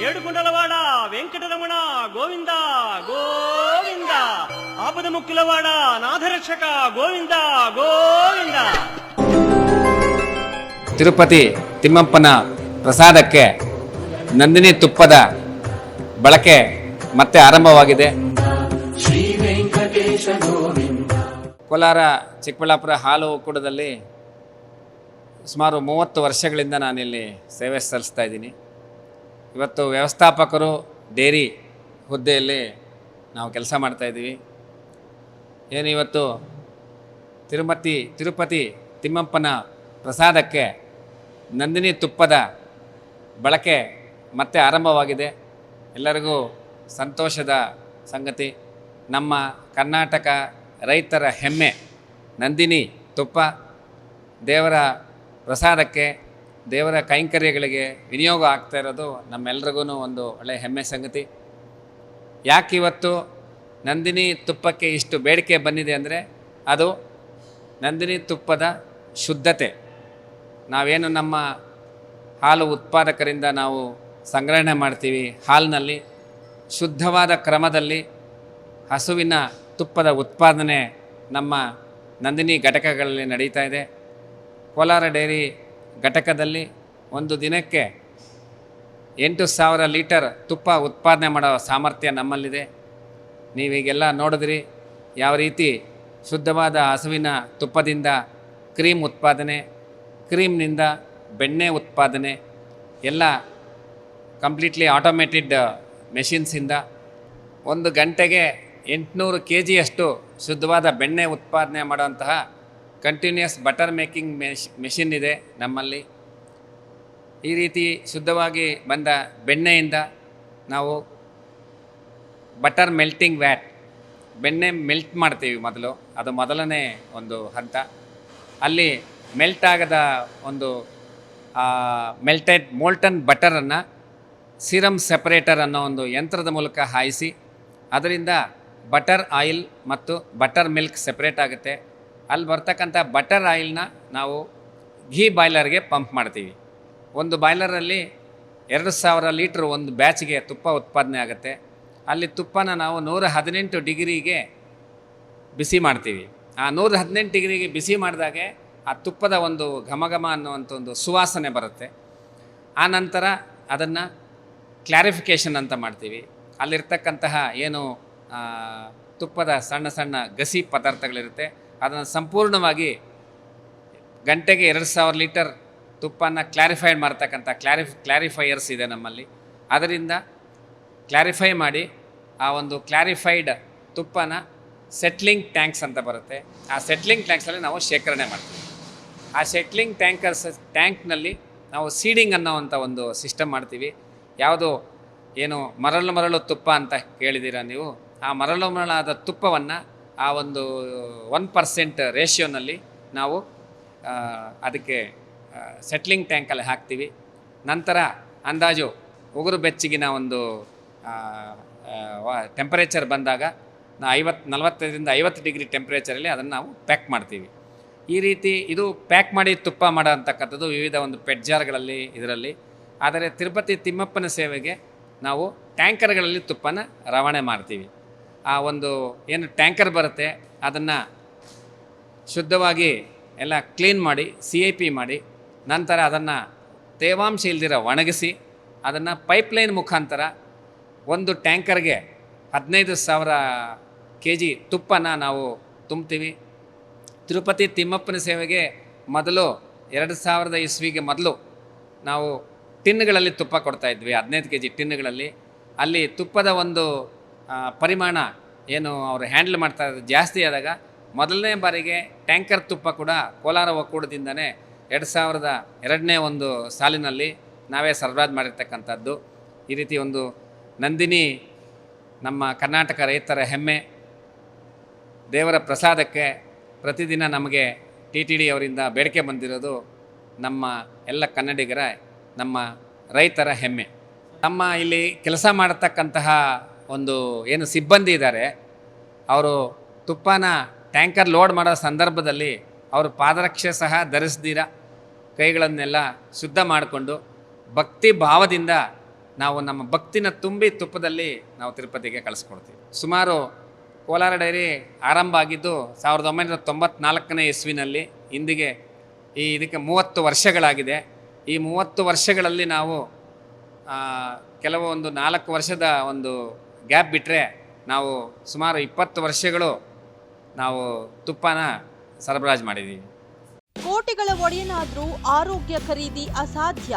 ఏడుకుంటలవాడ వెంకటరమణ గోవింద గోవింద ఆపద ముక్కులవాడ నాథరక్షక గోవింద గోవింದ. ತಿರುಪತಿ ತಿಮ್ಮಪ್ಪನ ಪ್ರಸಾದಕ್ಕೆ ನಂದಿನಿ ತುಪ್ಪದ ಬಳಕೆ ಮತ್ತೆ ಆರಂಭವಾಗಿದೆ. ಕೋಲಾರ ಚಿಕ್ಕಬಳ್ಳಾಪುರ ಹಾಲು ಒಕ್ಕೂಟದಲ್ಲಿ ಸುಮಾರು 30 ವರ್ಷಗಳಿಂದ ನಾನಿಲ್ಲಿ ಸೇವೆ ಸಲ್ಲಿಸ್ತಾ ಇದ್ದೀನಿ. ಇವತ್ತು ವ್ಯವಸ್ಥಾಪಕರು ಡೇರಿ ಹುದ್ದೆಯಲ್ಲಿ ನಾವು ಕೆಲಸ ಮಾಡ್ತಾಯಿದ್ದೀವಿ. ಏನು ಇವತ್ತು ತಿರುಪತಿ ತಿಮ್ಮಪ್ಪನ ಪ್ರಸಾದಕ್ಕೆ ನಂದಿನಿ ತುಪ್ಪದ ಬಳಕೆ ಮತ್ತೆ ಆರಂಭವಾಗಿದೆ. ಎಲ್ಲರಿಗೂ ಸಂತೋಷದ ಸಂಗತಿ. ನಮ್ಮ ಕರ್ನಾಟಕ ರೈತರ ಹೆಮ್ಮೆ ನಂದಿನಿ ತುಪ್ಪ ದೇವರ ಪ್ರಸಾದಕ್ಕೆ, ದೇವರ ಕೈಂಕರ್ಯಗಳಿಗೆ ವಿನಿಯೋಗ ಆಗ್ತಾ ಇರೋದು ನಮ್ಮೆಲ್ರಿಗೂ ಒಂದು ಒಳ್ಳೆಯ ಹೆಮ್ಮೆ ಸಂಗತಿ. ಯಾಕೆ ಇವತ್ತು ನಂದಿನಿ ತುಪ್ಪಕ್ಕೆ ಇಷ್ಟು ಬೇಡಿಕೆ ಬಂದಿದೆ ಅಂದರೆ ಅದು ನಂದಿನಿ ತುಪ್ಪದ ಶುದ್ಧತೆ. ನಾವೇನು ನಮ್ಮ ಹಾಲು ಉತ್ಪಾದಕರಿಂದ ನಾವು ಸಂಗ್ರಹಣೆ ಮಾಡ್ತೀವಿ, ಹಾಲಿನಲ್ಲಿ ಶುದ್ಧವಾದ ಕ್ರಮದಲ್ಲಿ ಹಸುವಿನ ತುಪ್ಪದ ಉತ್ಪಾದನೆ ನಮ್ಮ ನಂದಿನಿ ಘಟಕಗಳಲ್ಲಿ ನಡೀತಾ ಇದೆ. ಕೋಲಾರ ಡೈರಿ ಘಟಕದಲ್ಲಿ ಒಂದು ದಿನಕ್ಕೆ 8,000 ಲೀಟರ್ ತುಪ್ಪ ಉತ್ಪಾದನೆ ಮಾಡೋ ಸಾಮರ್ಥ್ಯ ನಮ್ಮಲ್ಲಿದೆ. ನೀವೀಗೆಲ್ಲ ನೋಡಿದ್ರಿ ಯಾವ ರೀತಿ ಶುದ್ಧವಾದ ಹಸುವಿನ ತುಪ್ಪದಿಂದ ಕ್ರೀಮ್ ಉತ್ಪಾದನೆ, ಕ್ರೀಮ್ನಿಂದ ಬೆಣ್ಣೆ ಉತ್ಪಾದನೆ ಎಲ್ಲ ಕಂಪ್ಲೀಟ್ಲಿ ಆಟೋಮೇಟೆಡ್ ಮೆಷಿನ್ಸಿಂದ 1 ಗಂಟೆಗೆ 800 kgಯಷ್ಟು ಶುದ್ಧವಾದ ಬೆಣ್ಣೆ ಉತ್ಪಾದನೆ ಮಾಡುವಂತಹ ಕಂಟಿನ್ಯೂಯಸ್ ಬಟರ್ ಮೇಕಿಂಗ್ ಮೆಷಿನ್ ಇದೆ ನಮ್ಮಲ್ಲಿ. ಈ ರೀತಿ ಶುದ್ಧವಾಗಿ ಬಂದ ಬೆಣ್ಣೆಯಿಂದ ನಾವು ಬಟರ್ ಮೆಲ್ಟಿಂಗ್ ವ್ಯಾಟ್, ಬೆಣ್ಣೆ ಮೆಲ್ಟ್ ಮಾಡ್ತೀವಿ ಮೊದಲು, ಅದು ಮೊದಲನೇ ಒಂದು ಹಂತ. ಅಲ್ಲಿ ಮೆಲ್ಟ್ ಆಗದ ಒಂದು ಮೋಲ್ಟನ್ ಬಟರನ್ನು ಸಿರಮ್ ಸೆಪರೇಟರ್ ಅನ್ನೋ ಒಂದು ಯಂತ್ರದ ಮೂಲಕ ಹಾಯಿಸಿ ಅದರಿಂದ ಬಟರ್ ಆಯಿಲ್ ಮತ್ತು ಬಟರ್ ಮಿಲ್ಕ್ ಸೆಪ್ರೇಟ್ ಆಗುತ್ತೆ. ಅಲ್ಲಿ ಬರ್ತಕ್ಕಂಥ ಬಟರ್ ಆಯಿಲ್ನ ನಾವು ಘೀ ಬಾಯ್ಲರ್ಗೆ ಪಂಪ್ ಮಾಡ್ತೀವಿ. ಒಂದು ಬಾಯ್ಲರಲ್ಲಿ 2,000 ಲೀಟ್ರ್ ಒಂದು ಬ್ಯಾಚ್ಗೆ ತುಪ್ಪ ಉತ್ಪಾದನೆ ಆಗುತ್ತೆ. ಅಲ್ಲಿ ತುಪ್ಪನ ನಾವು 118 ಡಿಗ್ರಿಗೆ ಬಿಸಿ ಮಾಡ್ತೀವಿ. ಆ 118 ಡಿಗ್ರಿಗೆ ಬಿಸಿ ಮಾಡಿದಾಗೆ ಆ ತುಪ್ಪದ ಒಂದು ಘಮ ಅನ್ನುವಂಥ ಒಂದು ಸುವಾಸನೆ ಬರುತ್ತೆ. ಆ ನಂತರ ಅದನ್ನು ಕ್ಲಾರಿಫಿಕೇಷನ್ ಅಂತ ಮಾಡ್ತೀವಿ. ಅಲ್ಲಿರ್ತಕ್ಕಂತಹ ಏನು ತುಪ್ಪದ ಸಣ್ಣ ಸಣ್ಣ ಗಸಿ ಪದಾರ್ಥಗಳಿರುತ್ತೆ ಅದನ್ನು ಸಂಪೂರ್ಣವಾಗಿ ಗಂಟೆಗೆ 2,000 ಲೀಟರ್ ತುಪ್ಪನ ಕ್ಲಾರಿಫೈಡ್ ಮಾಡ್ತಕ್ಕಂಥ ಕ್ಲಾರಿಫೈಯರ್ಸ್ ಇದೆ ನಮ್ಮಲ್ಲಿ. ಅದರಿಂದ ಕ್ಲಾರಿಫೈ ಮಾಡಿ ಆ ಒಂದು ಕ್ಲಾರಿಫೈಡ್ ತುಪ್ಪನ ಸೆಟ್ಲಿಂಗ್ ಟ್ಯಾಂಕ್ಸ್ ಅಂತ ಬರುತ್ತೆ. ಆ ಸೆಟ್ಲಿಂಗ್ ಟ್ಯಾಂಕ್ಸಲ್ಲಿ ನಾವು ಶೇಖರಣೆ ಮಾಡ್ತೀವಿ. ಆ ಸೆಟ್ಲಿಂಗ್ ಟ್ಯಾಂಕ್ನಲ್ಲಿ ನಾವು ಸೀಡಿಂಗ್ ಅನ್ನೋವಂಥ ಒಂದು ಸಿಸ್ಟಮ್ ಮಾಡ್ತೀವಿ. ಯಾವುದು ಏನು ಮರಳು ತುಪ್ಪ ಅಂತ ಕೇಳಿದ್ದೀರಾ ನೀವು, ಆ ಮರಳಾದ ತುಪ್ಪವನ್ನು ಆ ಒಂದು 1% ರೇಷಿಯೋನಲ್ಲಿ ನಾವು ಅದಕ್ಕೆ ಸೆಟ್ಲಿಂಗ್ ಟ್ಯಾಂಕಲ್ಲಿ ಹಾಕ್ತೀವಿ. ನಂತರ ಅಂದಾಜು ಉಗುರು ಬೆಚ್ಚಗಿನ ಒಂದು ಟೆಂಪರೇಚರ್ ಬಂದಾಗ 45ರಿಂದ 50 ಡಿಗ್ರಿ ಟೆಂಪ್ರೇಚರಲ್ಲಿ ಅದನ್ನು ನಾವು ಪ್ಯಾಕ್ ಮಾಡ್ತೀವಿ. ಈ ರೀತಿ ಇದು ಪ್ಯಾಕ್ ಮಾಡಿ ತುಪ್ಪ ಮಾಡೋ ಅಂತಕ್ಕಂಥದ್ದು ವಿವಿಧ ಒಂದು ಪೆಡ್ಜಾರ್ಗಳಲ್ಲಿ ಇದರಲ್ಲಿ. ಆದರೆ ತಿರುಪತಿ ತಿಮ್ಮಪ್ಪನ ಸೇವೆಗೆ ನಾವು ಟ್ಯಾಂಕರ್ಗಳಲ್ಲಿ ತುಪ್ಪನ ರವಾನೆ ಮಾಡ್ತೀವಿ. ಆ ಒಂದು ಏನು ಟ್ಯಾಂಕರ್ ಬರುತ್ತೆ ಅದನ್ನು ಶುದ್ಧವಾಗಿ ಎಲ್ಲ ಕ್ಲೀನ್ ಮಾಡಿ CIP ಮಾಡಿ ನಂತರ ಅದನ್ನು ತೇವಾಂಶ ಇಲ್ದಿರ ಒಣಗಿಸಿ ಅದನ್ನು ಪೈಪ್ಲೈನ್ ಮುಖಾಂತರ ಒಂದು ಟ್ಯಾಂಕರ್ಗೆ 15,000 kg ತುಪ್ಪನ ನಾವು ತುಂಬ್ತೀವಿ. ತಿರುಪತಿ ತಿಮ್ಮಪ್ಪನ ಸೇವೆಗೆ ಮೊದಲು 2000 ಇಸ್ವಿಗೆ ಮೊದಲು ನಾವು ಟಿನ್ಗಳಲ್ಲಿ ತುಪ್ಪ ಕೊಡ್ತಾಯಿದ್ವಿ, 15 kg ಟಿನ್ಗಳಲ್ಲಿ. ಅಲ್ಲಿ ತುಪ್ಪದ ಒಂದು ಪರಿಮಾಣ ಏನು ಅವರು ಹ್ಯಾಂಡಲ್ ಮಾಡ್ತಾ ಇರೋದು ಜಾಸ್ತಿ ಆದಾಗ ಮೊದಲನೇ ಬಾರಿಗೆ ಟ್ಯಾಂಕರ್ ತುಪ್ಪ ಕೂಡ ಕೋಲಾರ ಒಕ್ಕೂಟದಿಂದನೇ 2002ನೇ ಒಂದು ಸಾಲಿನಲ್ಲಿ ನಾವೇ ಸರಬರಾಜು ಮಾಡಿರ್ತಕ್ಕಂಥದ್ದು. ಈ ರೀತಿ ಒಂದು ನಂದಿನಿ ನಮ್ಮ ಕರ್ನಾಟಕ ರೈತರ ಹೆಮ್ಮೆ ದೇವರ ಪ್ರಸಾದಕ್ಕೆ ಪ್ರತಿದಿನ ನಮಗೆ TTD ಅವರಿಂದ ಬೇಡಿಕೆ ಬಂದಿರೋದು ನಮ್ಮ ಎಲ್ಲ ಕನ್ನಡಿಗರ, ನಮ್ಮ ರೈತರ ಹೆಮ್ಮೆ. ನಮ್ಮ ಇಲ್ಲಿ ಕೆಲಸ ಮಾಡತಕ್ಕಂತಹ ಒಂದು ಏನು ಸಿಬ್ಬಂದಿ ಇದ್ದಾರೆ, ಅವರು ತುಪ್ಪನ ಟ್ಯಾಂಕರ್ ಲೋಡ್ ಮಾಡೋ ಸಂದರ್ಭದಲ್ಲಿ ಅವರು ಪಾದರಕ್ಷೆ ಸಹ ಧರಿಸ್ದಿರ ಕೈಗಳನ್ನೆಲ್ಲ ಶುದ್ಧ ಮಾಡಿಕೊಂಡು ಭಕ್ತಿ ಭಾವದಿಂದ ನಾವು ನಮ್ಮ ಭಕ್ತಿನ ತುಂಬಿ ತುಪ್ಪದಲ್ಲಿ ನಾವು ತಿರುಪತಿಗೆ ಕಳಿಸ್ಕೊಡ್ತೀವಿ. ಸುಮಾರು ಕೋಲಾರ ಡೈರಿ ಆರಂಭ ಆಗಿದ್ದು 1994ನೇ ಇಸ್ವಿನಲ್ಲಿ. ಇಂದಿಗೆ ಇದಕ್ಕೆ 30 ವರ್ಷಗಳಾಗಿದೆ. ಈ 30 ವರ್ಷಗಳಲ್ಲಿ ನಾವು ಕೆಲವು ಒಂದು 4 ವರ್ಷದ ಒಂದು ಗ್ಯಾಪ್ ಬಿಟ್ಟರೆ ನಾವು ಸುಮಾರು 20 ವರ್ಷಗಳು ನಾವು ತುಪ್ಪನ ಸರಬರಾಜು ಮಾಡಿದ್ದೀವಿ. ಕೋಟಿಗಳ ಒಡೆಯನಾದ್ರೂ ಆರೋಗ್ಯ ಖರೀದಿ ಅಸಾಧ್ಯ.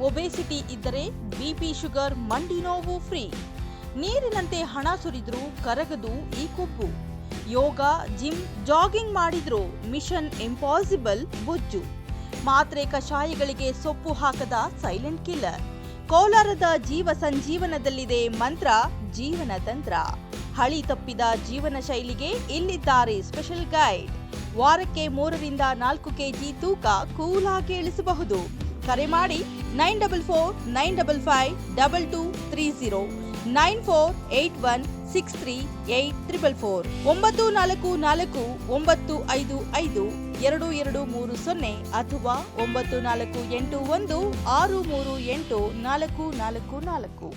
ಒಬೆಸಿಟಿ ಇದ್ದರೆ ಬಿಪಿ, ಶುಗರ್, ಮಂಡಿ ನೋವು ಫ್ರೀ. ನೀರಿನಂತೆ ಹಣ ಸುರಿದ್ರೂ ಕರಗದು ಈ ಕೊಬ್ಬು. ಯೋಗ, ಜಿಮ್, ಜಾಗಿಂಗ್ ಮಾಡಿದ್ರೂ ಮಿಷನ್ ಇಂಪಾಸಿಬಲ್ ಬೊಜ್ಜು. ಮಾತ್ರೆ ಕಷಾಯಗಳಿಗೆ ಸೊಪ್ಪು ಹಾಕದ ಸೈಲೆಂಟ್ ಕಿಲ್ಲರ್. ಕೋಲಾರದ ಜೀವ ಸಂಜೀವನದಲ್ಲಿದೆ ಮಂತ್ರ, ಜೀವನ ತಂತ್ರ. ಹಳಿ ತಪ್ಪಿದ ಜೀವನ ಶೈಲಿಗೆ ಇಲ್ಲಿದ್ದಾರೆ ಸ್ಪೆಷಲ್ ಗೈಡ್. ವಾರಕ್ಕೆ 3 ರಿಂದ 4 ಕೆಜಿ ತೂಕ ಕೂಲಾಗಿ ಇಳಿಸಬಹುದು. ಕರೆ ಮಾಡಿ 9495552230, 9481638444, 9444955230 ಅಥವಾ 9481638444.